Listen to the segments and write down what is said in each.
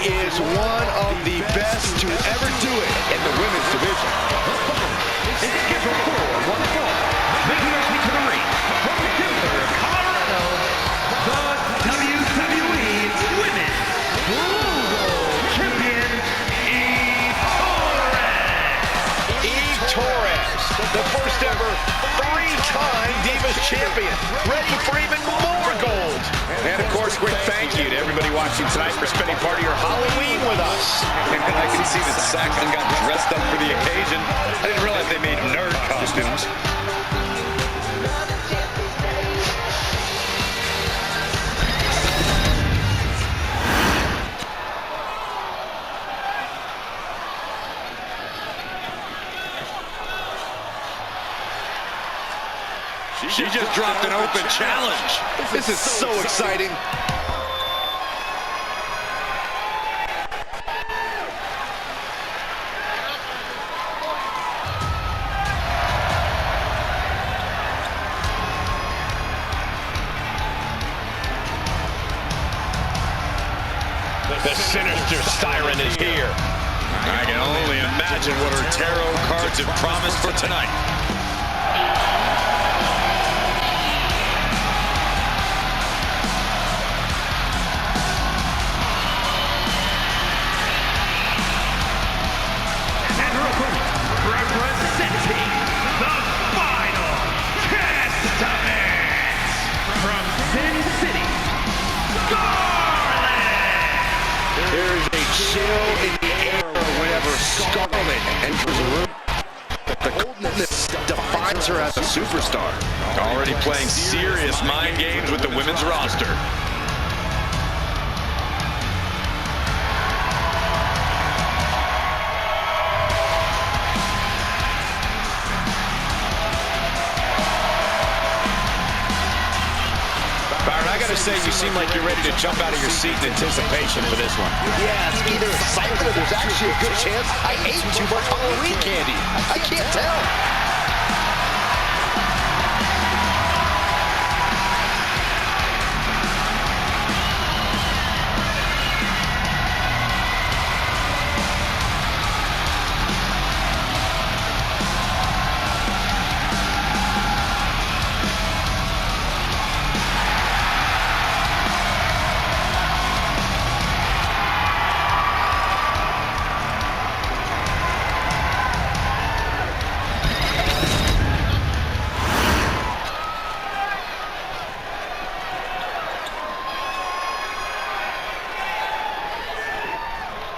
is one of the best to ever do it in the women's division. It's scheduled for one fall. Making her way to the ring from Denver, Colorado, the WWE Women's World Champion, Eve Torres. Eve Torres, the first ever three-time Divas Champion, ready for even more gold. And of course, quick thank you to everybody watching tonight for spending part of your Halloween with us. And I can see that Saxton got dressed up for the occasion. I didn't realize they made nerd costumes. She just dropped an open challenge. This is so exciting. The sinister siren is here. I can only imagine what her tarot cards have promised for tonight. And her opponent, representing the Final Testament from Sin City, Scarlett. There is a chill in the air whenever Scarlett enters a room. The coldness defines her as a superstar. Already playing serious mind games with the women's roster. Byron, I gotta say, you seem like you're ready to jump out of your seat in anticipation for this one. Yeah, it's either excitement or there's actually a good chance I ate too much Halloween candy. I can't tell.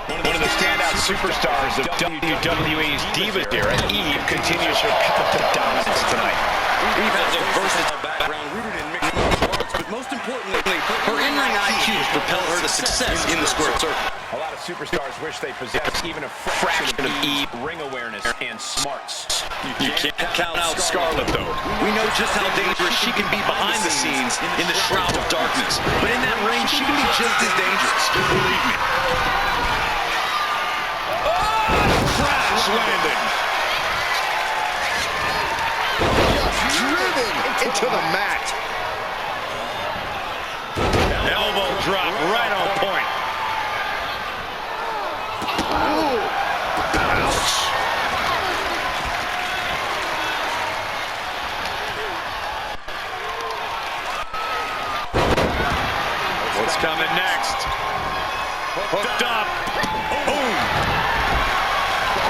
One of the standout superstars of WWE's Divas era, Eve continues her path to dominance tonight. Eve has a versatile background rooted in mixed martial arts, but most importantly, her in-ring IQs propel her to success in the square circle. A lot of superstars wish they possessed even a fraction of Eve ring awareness and smarts. You can't count out Scarlett, though. We know just how dangerous she can be behind the scenes in the shroud of darkness. But in that ring, she can be just as dangerous. Believe me. Crash landing. Just driven into the mat. Elbow drop right on point. Ouch. What's coming next? Hooked up. Boom.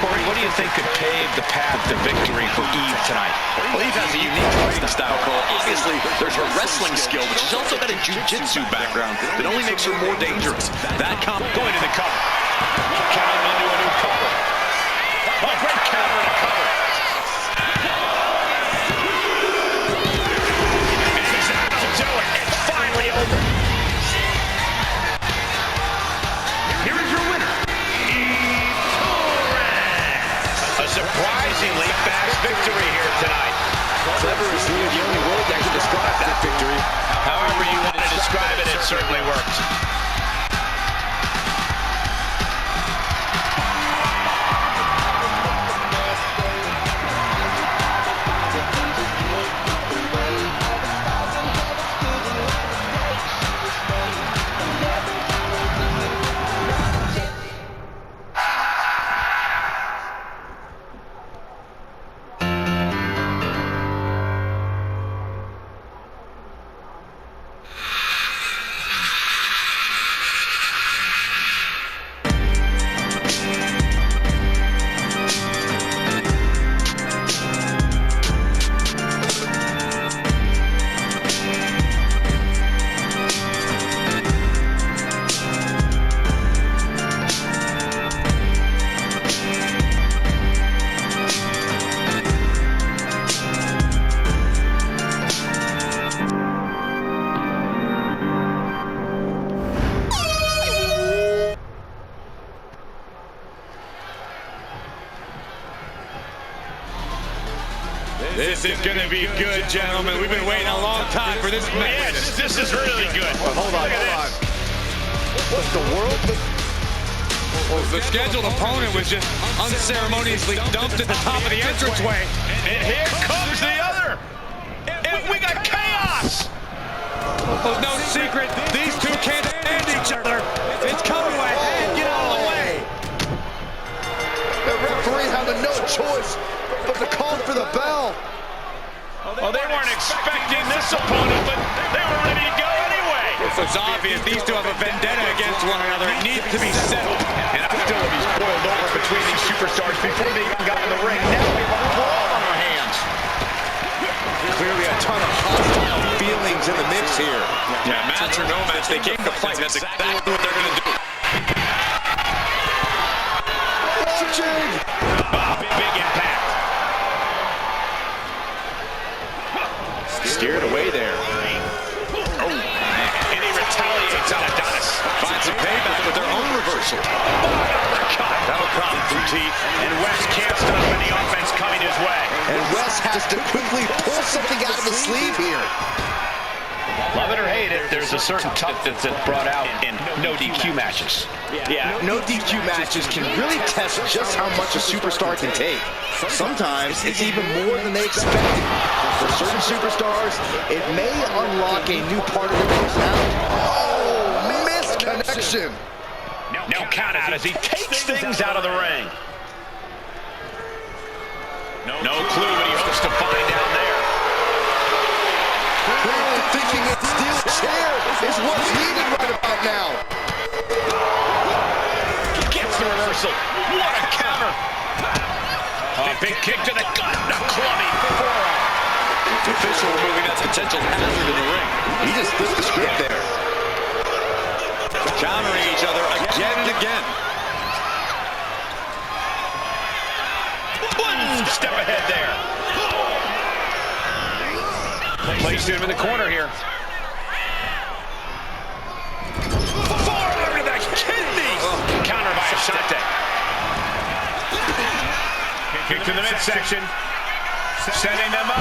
Corey, what do you think could pave the path to victory for Eve tonight? Well, Eve has a unique fighting style, Cole. Obviously, there's her wrestling skill, but she's also got a jiu-jitsu background that only makes her more dangerous. That going to the cover. Counting into a new cover. A great counter and a cover. And he's able to do it. It's finally over. Here is your winner, Eve Torres. A surprisingly fast victory here tonight. Clever is really the only word that can describe that victory. However you want to describe it, it certainly worked. This is going to be good, gentlemen. We've been waiting a long time for this match. Yes, this is really good. Hold on, hold on. What the world? Well, the scheduled opponent was just unceremoniously dumped at the top of the entranceway. And here comes the other. And we got chaos. Well, no secret, these two can't stand each other. It's coming away. Get out of the way. The referee having no choice but to call for the bell. Well, they weren't expecting this opponent, but they were ready to go anyway. It's obvious these two have a vendetta against one another. It needs to be settled. And hostility's boiled over between these superstars before they even got in the ring. Now we have a brawl on our hands. Clearly a ton of hostile feelings in the mix here. Yeah, match or no match, they came to fight. That's exactly what they're going to do. Big impact. Steered away there. Oh, and he retaliates on Adonis. Finds some payback with their own reversal. That'll prop some teeth. And Wes can't stop any offense coming his way. And Wes has to quickly pull something out of his sleeve here. Love it or hate it, there's a certain toughness that's brought out in no DQ matches. Yeah. No DQ matches can really test just how much a superstar can take. Sometimes it's even more than they expected. For certain superstars, it may unlock a new part of their personality. Oh, missed connection. No count out as he takes things out of the ring. No clue what he hopes to find down there. Clearly thinking a steel chair is what's needed right about now. Gets the reversal. What a counter. A big kick to the gut. A clubbing forearm. The official removing that potential hazard in the ring. He just flipped the script there. Countering each other again and again. One step ahead there. Placed him in the corner here. Forearm to the kidneys. Counter by Asante. Kick to the midsection. Setting them up.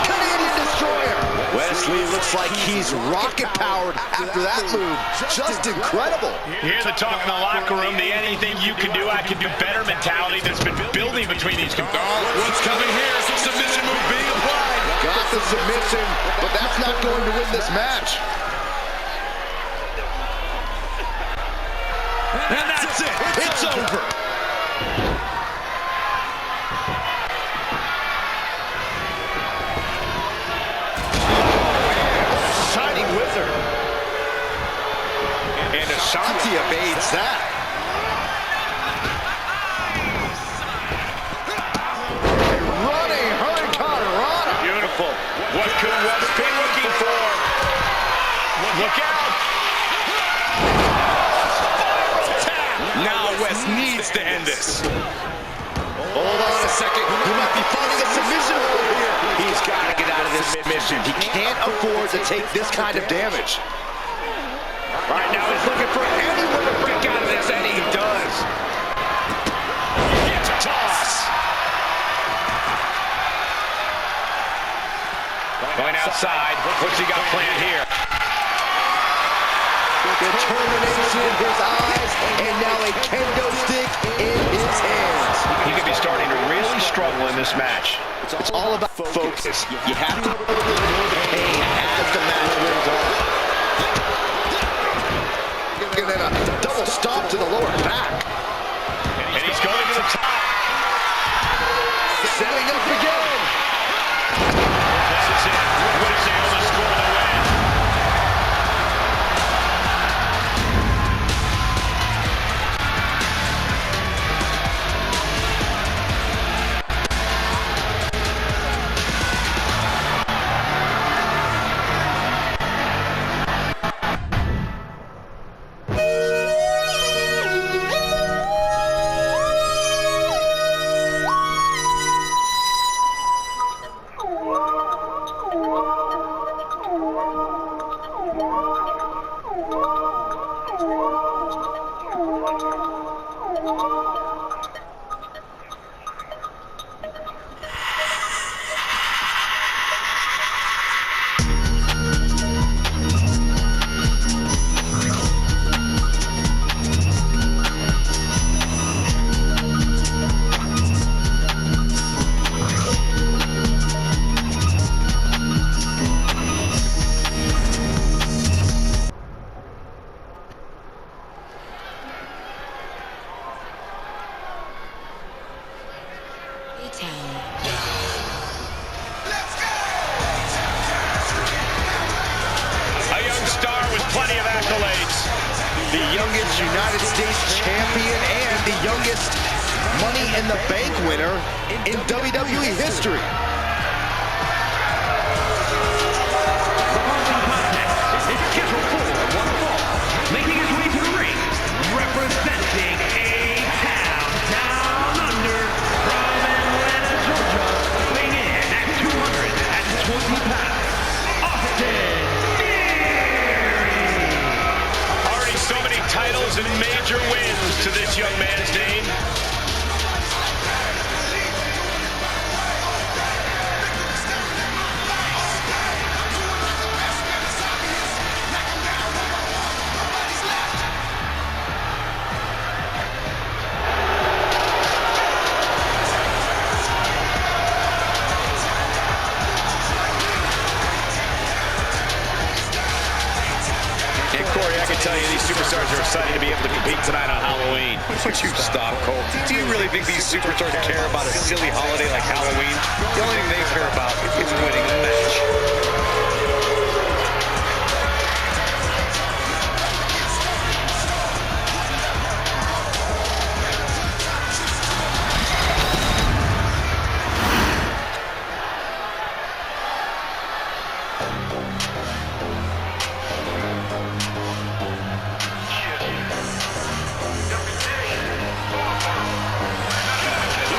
Canadian Destroyer. Wesley looks like he's rocket-powered after that move. Just incredible. Hear the talk in the locker room, the anything you can do, I can do better mentality that's been building between these competitors. What's coming here? Submission move being applied. Got the submission, but that's not going to win this match. And that's it. It's over. Shining Wizard. And Ashanti evades that. Running Hurricane Rana. beautiful. What could Wes be looking for? Look out. Now Wes needs to end this. Hold on a second. He might be finding a submission over here. He's got to get out of this submission. He can't afford to take this kind of damage. Right now he's looking for anyone to break out of this, and he does. He gets a toss. Going outside. What's he got planned here? Determination in his eyes, and now a kendo stick in his hands. He could be starting to really struggle in this match. It's all about focus. You have to ignore the pain as the match wears on. And then a double stomp to the lower back. And he's going to the top. Setting up again. This is it. What is able to score the win? 10. A young star with plenty of accolades. The youngest United States champion and the youngest Money in the Bank winner in WWE history. Making his way to the ring, representing A-Town Down Under from Atlanta, Georgia, weighing in at 220 pounds, Austin Theory. Already so many titles and major wins to this young man's name. And Corey, I can tell you these superstars are excited to be able to compete tonight on Halloween. Would you stop, Cole? Do you really think these superstars care about a silly holiday like Halloween? The only thing they care about is winning a match.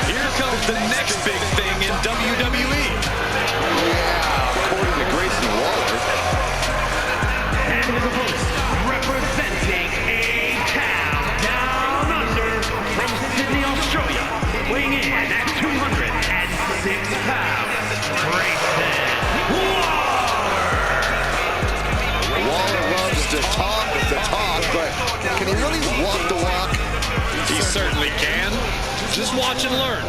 Here comes the next big thing in WWE. According to Grayson Waller. And his opponent, representing A-Town Down Under from Sydney, Australia, weighing in at 206 pounds, Grayson Waller. Waller loves to talk the talk, but can he really walk the walk? He certainly can. Just watch and learn.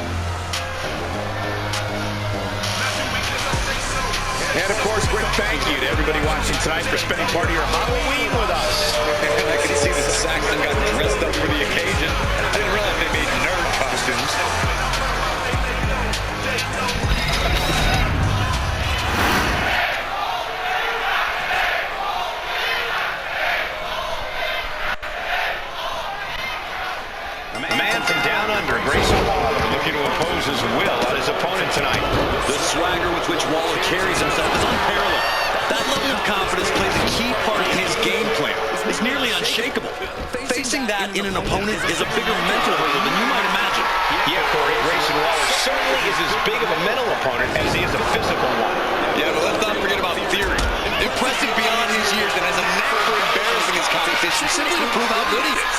And of course, quick thank you to everybody watching tonight for spending part of your Halloween with us. And I can see that Saxton got dressed up for the occasion. I didn't realize they made nerd costumes. A man from down under, Grayson Waller, looking to impose his will on his opponent tonight. The swagger with which Waller carries himself is unparalleled. That level of confidence plays a key part in his game plan. It's nearly unshakable. Facing that in an opponent is a bigger mental hurdle than you might imagine. Yeah, Corey, Grayson Waller certainly is as big of a mental opponent as he is a physical one. Yeah, but let's not forget about Theory. Impressive beyond his years and has a knack for embarrassing his competition simply to prove how good he is.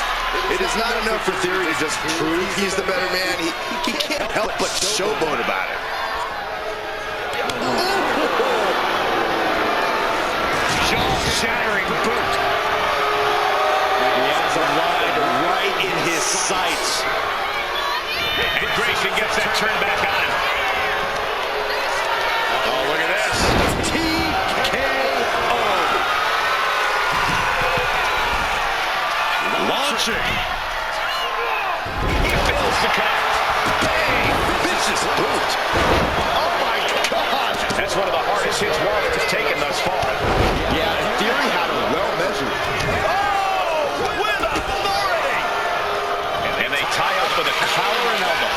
It is not enough for Theory to just prove he's the better man. He can't help but showboat about it. Jaw-shattering boot. He has a line right in his sights. And Grayson gets that turn back on him. Oh, look at this. TKO. Launching. He fails to connect. Bang! Vicious boot. Oh, my God. That's one of the hardest hits Waller has taken thus far. Yeah, Theory had him well measured. Oh, with authority. And they tie up with a collar and elbow.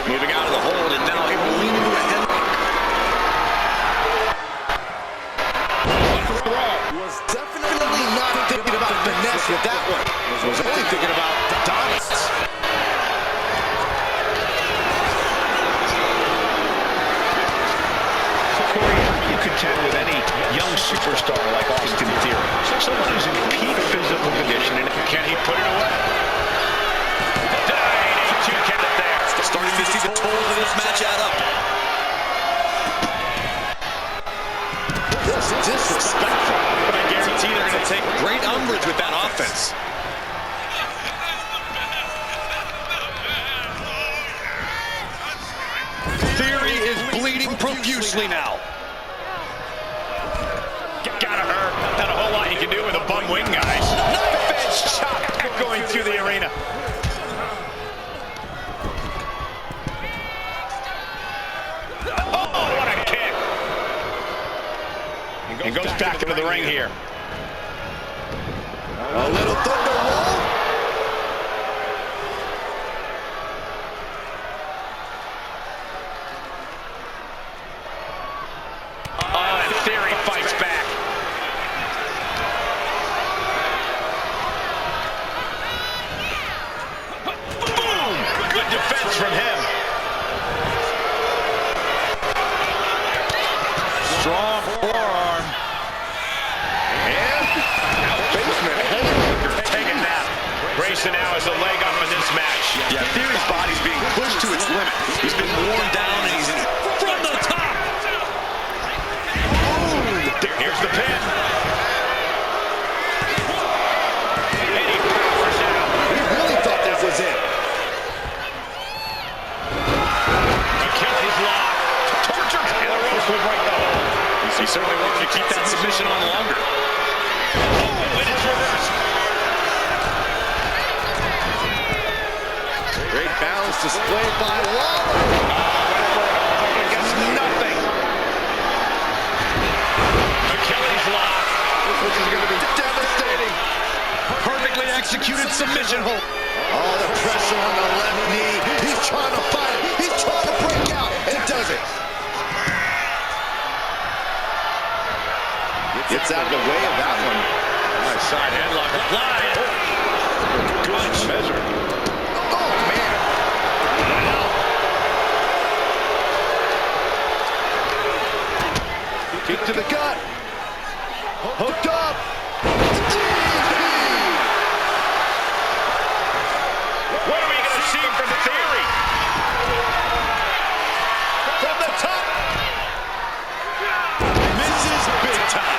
Moving out of the hold and now able to lean into a headlock. Was definitely not thinking about finesse with that one. Was only thinking about dominance. Corey, how do you contend with any young superstar like Austin Theory? Someone who's in peak physical condition, and can he put it away? Two count it there. Starting to see the tolls of this match add up. This is disrespectful. But I guarantee they're going to take great umbrage with that offense. Theory is bleeding profusely now. Gotta hurt. Not a whole lot you can do with a bum wing, guys. Knife edge chop echoing through the arena. the ring here. A little thunder roll. And Theory fights back. Boom! Good defense from him. Strong forearm. And outfacement. Taking that. Grayson now has a leg up in this match. Yeah, Theory's body's being pushed to its limit. He's been worn down and he's from the top. Here's the pin. And he powers out. We really thought this was it. Achilles lock. Torture. And the ropes will break the hold. He certainly wanted to keep that submission on longer. Oh, and it's reversed. Great balance displayed by Lawler. Against nothing. Achilles lock. This is going to be devastating. Perfectly executed submission hold. Oh, the pressure on the left knee. He's trying to fight it. He's trying to break out, and he does it. Gets out of the way of that one. Nice side headlock applied. Good measure. Oh, man. Kick to the gut. Hooked up. What are we going to see from Theory? From the top. Misses big time.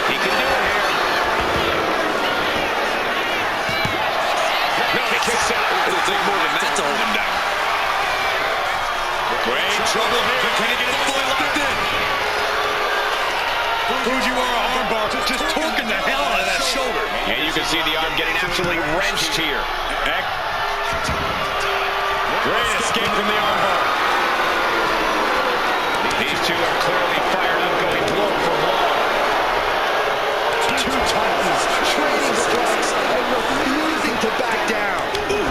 He can do it here. No, he kicks out. It'll take more than that to hold him down. Great trouble here. Can he get it fully locked in? Fujiwara armbar just torquing the hell out of that shoulder. And you can see the arm getting absolutely wrenched here. Great escape from the armbar. These two are clearly fired up, going blow for blow. Two titans trading strikes and refusing to back down. Who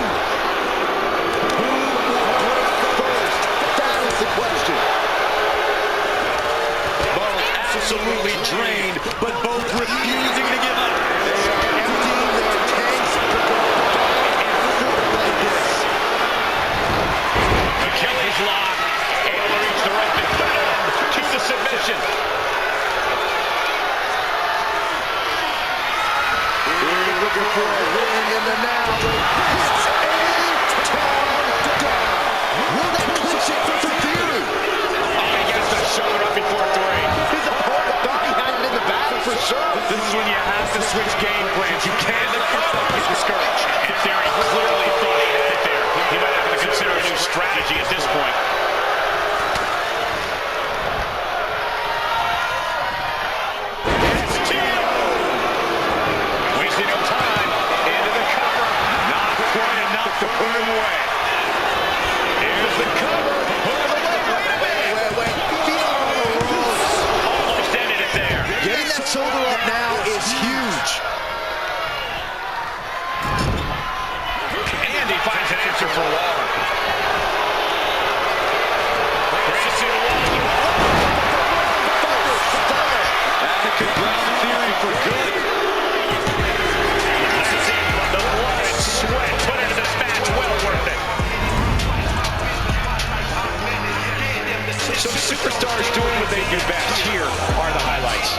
will break first? That is the question. Both absolutely drained, but both refusing to give up. They are emptying their tanks to go back and forth like this. Achilles lock. Able to reach the rope and put it to the submission. We're looking for a ring in the now. It's a down. Will that clinch it for Theory? He gets the shoulder up before three. His opponent thought he had it in the bag for sure. This is when you have to switch game plans. You can't get discouraged. And Theory clearly thought he had it there. He might have to consider a new strategy at this point. Wasting no time. Into the cover. Not quite enough to put him away. Here's the cover. Hook of the leg. Wait a minute. Wait. Feet on the ropes. Almost ended it there. Getting that shoulder up now is huge. And he finds an answer for Waller. Grayson Waller. That could ground Theory for good. The blood and sweat put into this match, well worth it. Some superstars doing what they do best. Here are the highlights.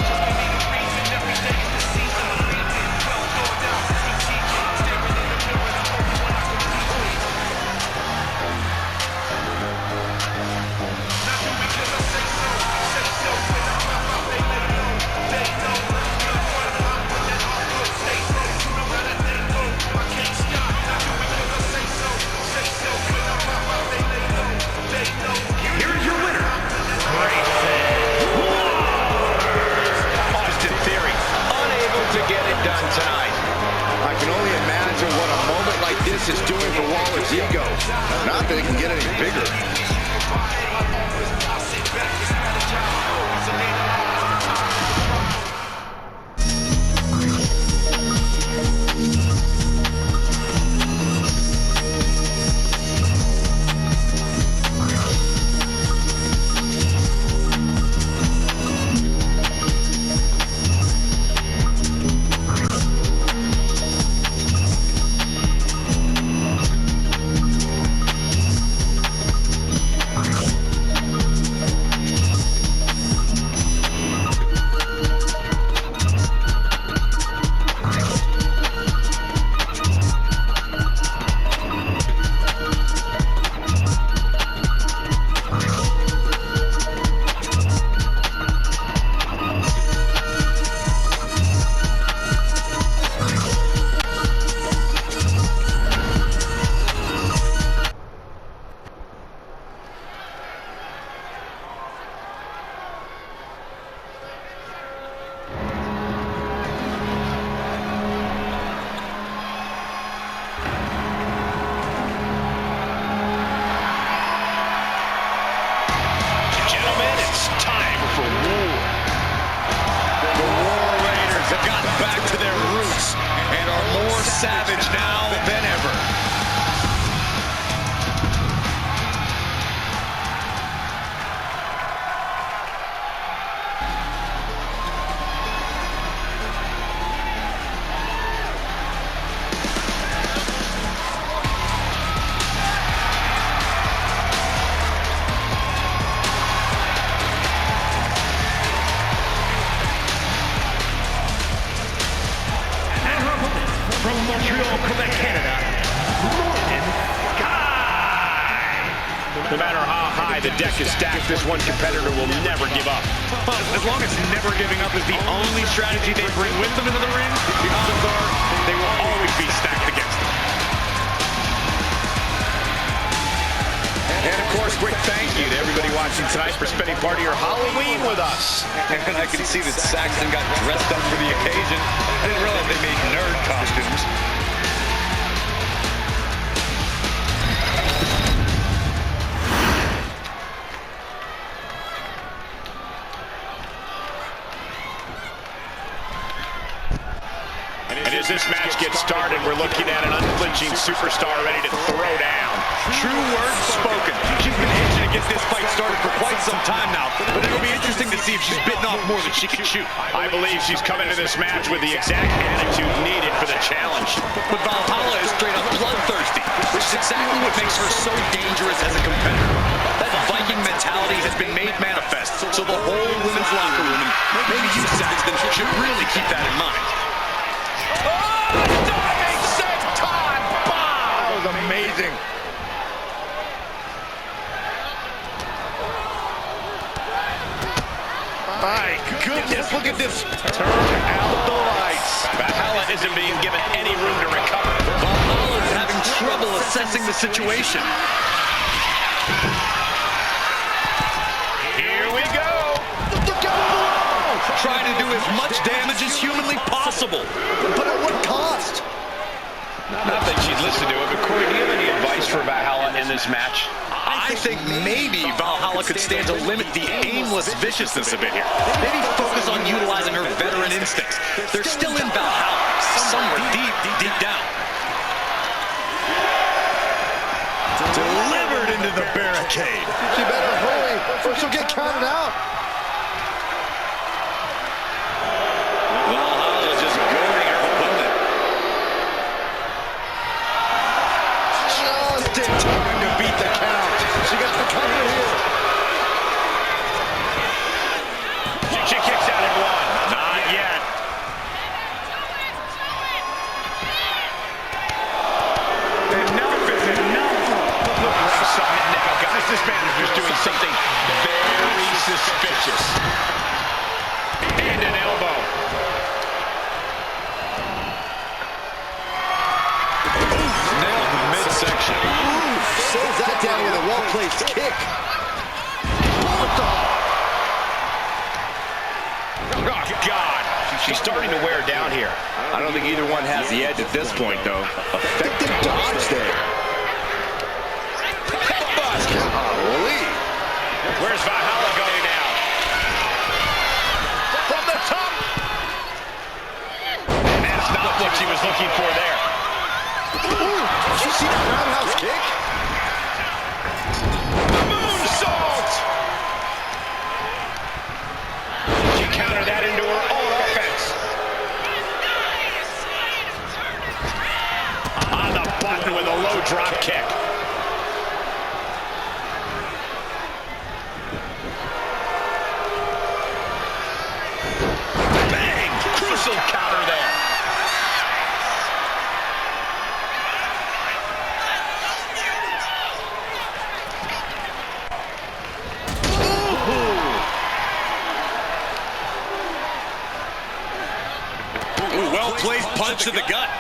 Here's your winner, Grayson Waller. his ego. Not that it can get any bigger. Savage now than ever. From Montreal, Quebec, Canada, Norton Sky. No matter how high the deck is stacked, this one competitor will never give up. Well, as long as never giving up is the only strategy they bring with them into the ring, the odds are they will always be stacked against them. And of course, quick thank you to everybody watching tonight for spending part of your Halloween with us. And I can see that Saxton got dressed up for the occasion. I didn't realize they made nerd costumes. And as this match gets started, we're looking at an unflinching superstar ready to throw down. True words spoken. She's been itching to get this fight started for quite some time now, but it'll be interesting to see if she's bitten off more than she can chew. I believe she's come into this match with the exact attitude needed for the challenge. But Valhalla is straight up bloodthirsty, which is exactly what makes her so dangerous as a competitor. That Viking mentality has been made manifest, so the whole women's locker room, and maybe you, Saxton, should really keep that in mind. Diving senton bomb! That was amazing. My goodness, look at this. Turn out the lights. Valhalla isn't being given any room to recover. Valhalla is having trouble assessing the situation. Here we go. Look out! Trying to do as much damage as humanly possible. But at what cost? Not that she'd listen to it, but Corey, do you have any advice for Valhalla in this match? I think maybe Valhalla could stand to limit the aimless viciousness a bit here. Maybe focus on utilizing her veteran instincts. They're still in Valhalla, somewhere deep down. Delivered into the barricade. She better hurry or she'll get counted out. Valhalla just goading her opponent. Just in time to beat the count. She got the cover here. She kicks out at one. Not yet. Enough is enough. Look at something now, guys. This manager's doing something very suspicious. And an elbow. Nailed the midsection. Saves that down with a well-placed kick. Oh, God. She's starting to wear down here. I don't think either one has the edge at this point, though. Effective dodge there. Where's Valhalla going now? From the top. And that's not what she was looking for there. Ooh, did you see that roundhouse kick? Moonsault! She countered that into her own offense. On the button with a low drop kick. Bang! Crucial counter there. Ooh, well-placed punch to the gut.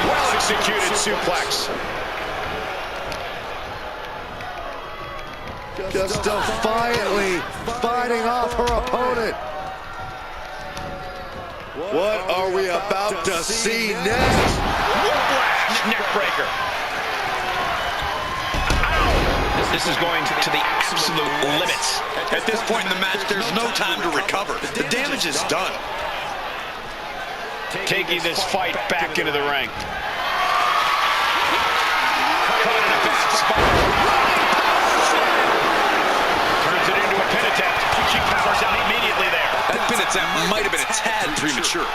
Well-executed suplex. Just defiantly fighting off her opponent. What are we about to see next? Whiplash neckbreaker. Ow! This is going to the absolute limits. At this point in the match, there's no time to recover. The damage is done. Taking this fight back into the ring. Caught in a bad spot. Turns it into a pin attempt. She powers out immediately there. That pin attempt might have been a tad premature.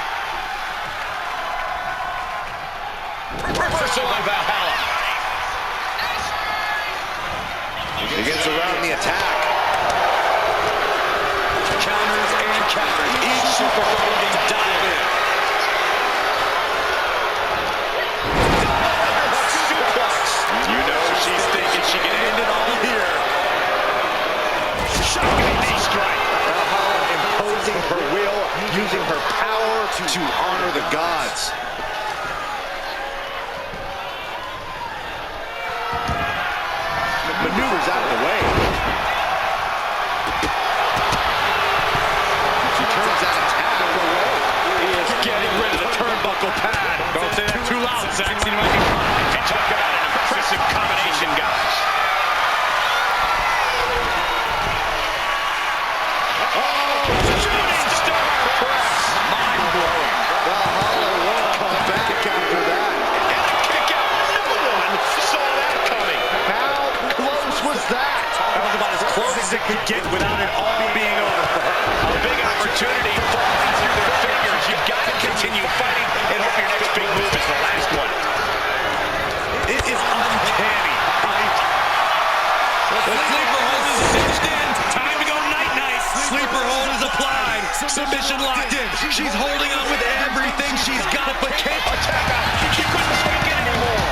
Reversal on Valhalla. He gets around the attack. Counters and counters. Each super fighting dive in. You know she's thinking she can end it all here. Shocking knee strike. Valhalla imposing her will, using her power to honor the gods. Maneuvers out of the way. She turns that attack away. He is getting rid of the turnbuckle pad. Don't say that too loud, Saxon. You might be crying. And talk about an impressive combination, guys. Shooting star press. Mind-blowing. Valhalla won't come back after that. And a kick out. No one saw that coming. How close was that? That was about as close as it could get without it all being over for her. A big opportunity falling through their fingers. You've got to continue fighting and hope your next big move is the last one. It is uncanny. The sleeper hold is cinched in. Time to go night-night. Sleeper hold is applied. Submission locked in. She's holding on with everything she's got, but can't Attack out. She couldn't take it anymore.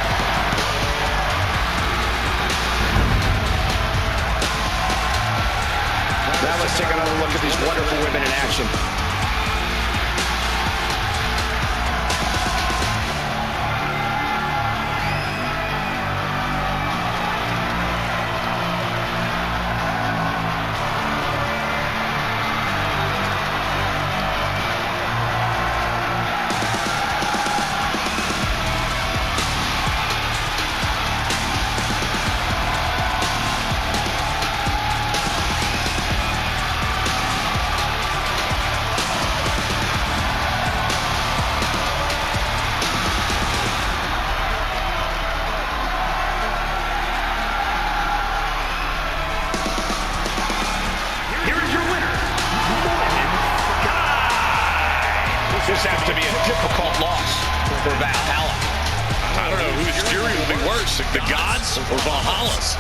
Now let's take another look at these wonderful women in action. This has to be a difficult loss for Valhalla. I don't know whose fury will be worse, the gods or Valhalla's.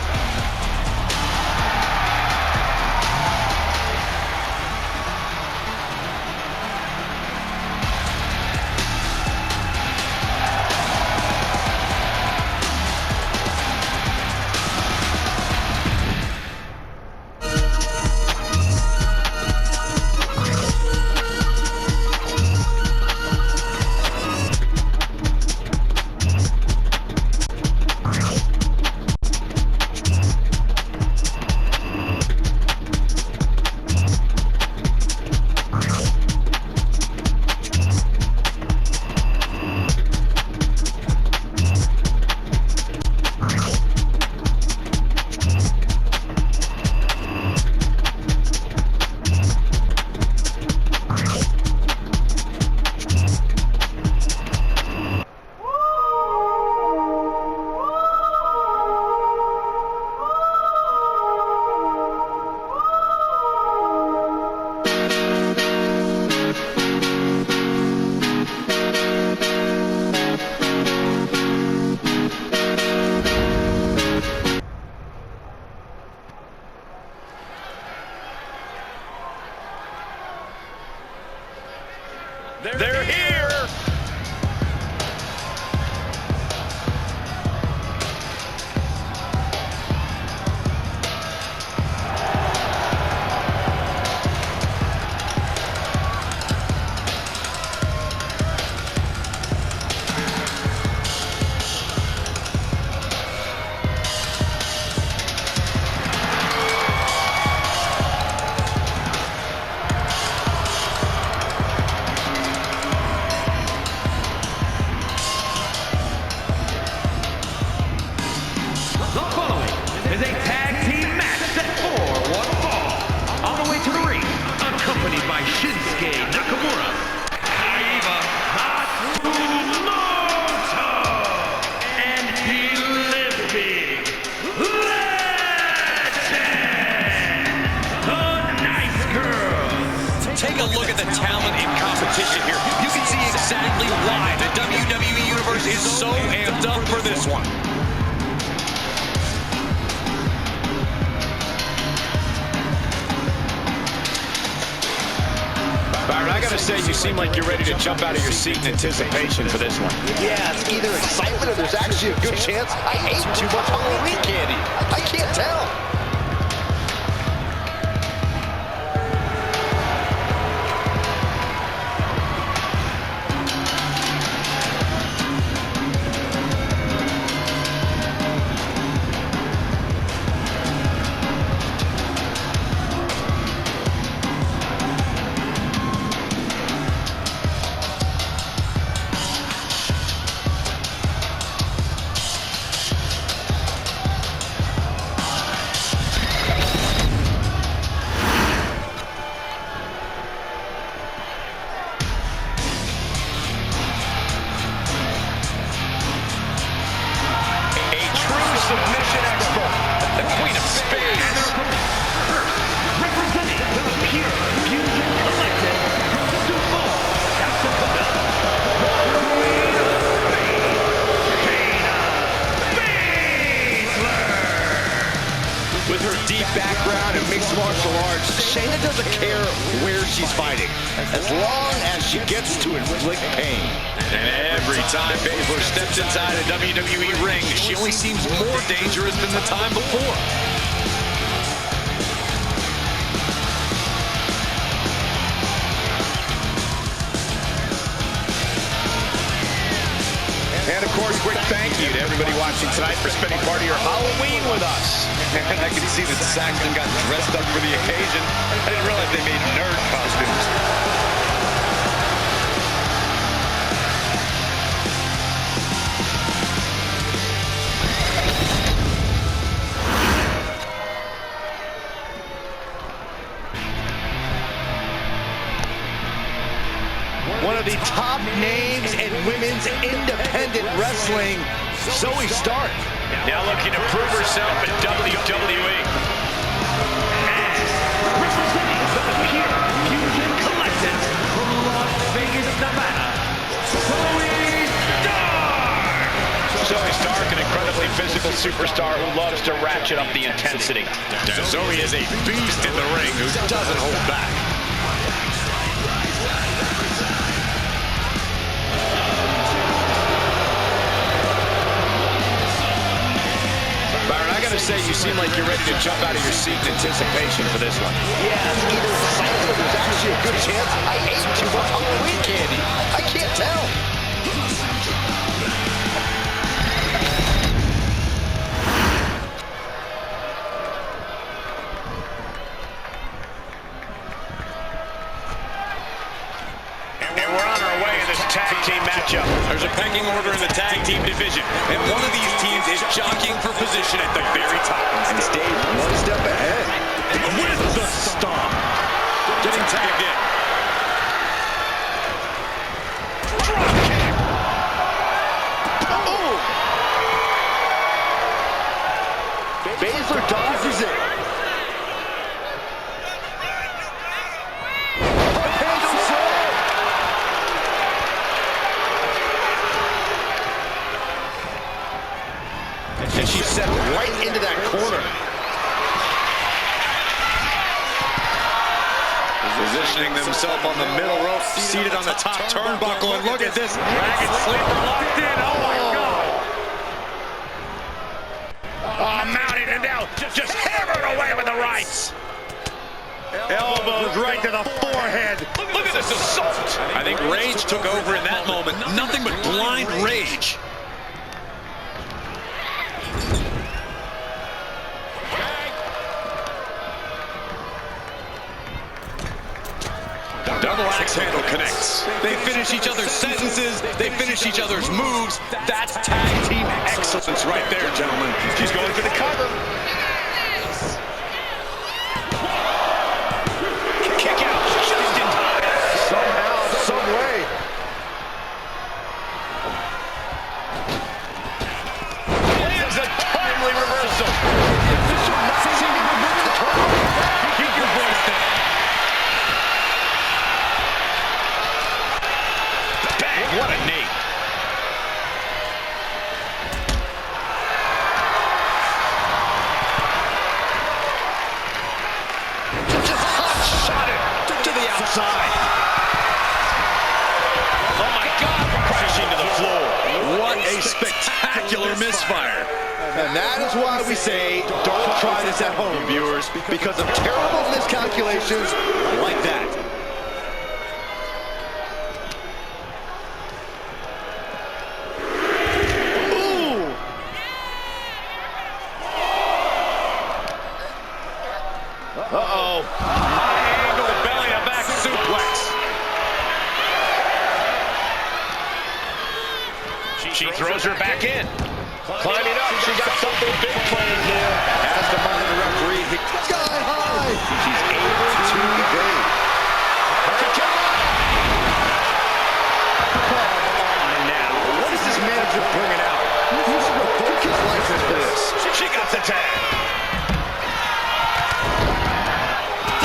say you seem like you're ready to jump out of your seat in anticipation for this one. Yeah, it's either excitement or there's actually a good chance I ate too much Halloween candy. I can't tell. Submission expert, the Queen of Spades. Representing the Pure Fusion Collective, Duval, Casabona, Queen of Spades, Shayna Baszler. With her deep background in mixed martial arts, Shayna doesn't care where she's fighting, as long as she gets to inflict pain. And every time Baszler steps inside a WWE ring, she only seems more dangerous than the time before. And of course, quick thank you to everybody watching tonight for spending part of your Halloween with us. And I can see that Saxton got dressed up for the occasion. I didn't realize they made nerd costumes. One of the top names in women's independent wrestling, Zoe Stark. Now looking to prove herself in WWE. Representing the Pure Fusion Collective from Las Vegas, Nevada, Zoe Stark. Zoe Stark, an incredibly physical superstar who loves to ratchet up the intensity. Zoe is a beast in the ring who doesn't hold back. Byron, I gotta say, you seem like you're ready to jump out of your seat in anticipation for this one. Yeah, it's either excitement or there's actually a good chance I ate too much Halloween candy. I can't tell. And we're on our way in this tag team matchup. There's a pecking order in the tag team division, and one of these teams is jockeying for position at the very top. And stays one step ahead. With the stomp. Getting tagged in. Drop kick. Oh! Baszler dodges it. Handle slam. And she's set right into that corner. Positioning themselves on the middle rope, seated on the top turnbuckle, and look at this dragon sleeper locked in. Oh my God! Oh, mounted and now just hammered away with the rights. Elbows right to the forehead. Look at this assault. I think rage took over in that moment. Nothing but blind rage. Double axe handle connects. They finish each other's sentences. They finish each other's moves. That's tag team excellence right there, gentlemen. She's going for the cover. Kick out just in time. Somehow, some way. Lands a timely reversal. This will not seem to remove the turn. Keep your voice down. Bang, what a knee. misfire. And that is why we say, don't try this at home, viewers, because of terrible miscalculations like that. Ooh! Uh-oh. High angle belly to back suplex. She throws her back in. Climbing up, she got something big planned here. Has to mind the referee. Sky high! She's able to evade. And now, What is this manager bringing out? He should revoke his license for this. she got the tag.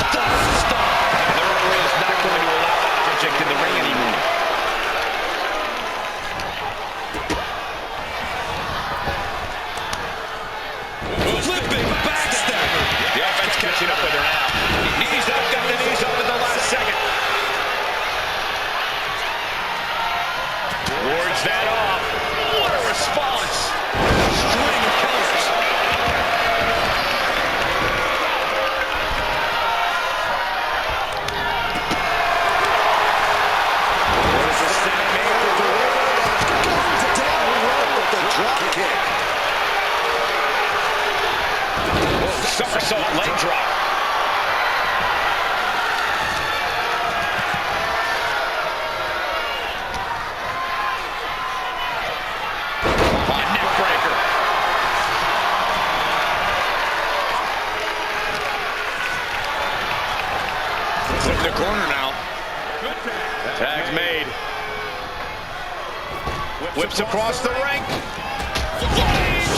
The referee is not going to allow that object in the ring anymore. Flipping backstabber. The offense catching up with her now. Knees up, got the knees up at the last second. Wards that off. What a response. String of counters. There's a setting made for the Goes down low with the drop kick. somersault leg drop. Neck breaker. Flip the corner now. Tag's made. Whips across the ring.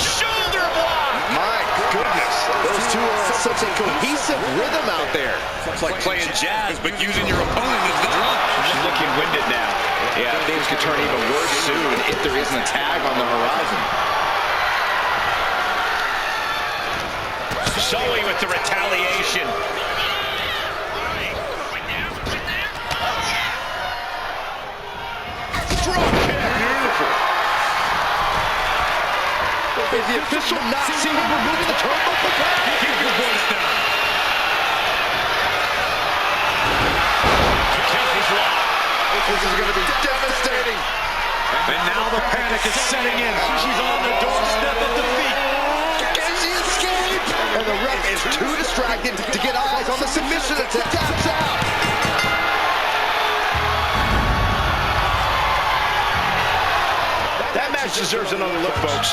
Shoulder block. My goodness. Those two are in such a cohesive rhythm out there. It's like playing jazz, but using your opponent as the drum. She's looking winded now. Yeah, things could turn even worse soon if there isn't a tag on the horizon. Zoe with the retaliation. Drop kick. Beautiful. Is the official not seeing him removing the turnbuckle pad? Keep your voice down. The count is locked. This is going to be devastating. And now the panic is setting in. She's on the doorstep of defeat. Can she escape? And the ref is too distracted to get eyes on the submission attack. Taps out. That match deserves another look, folks.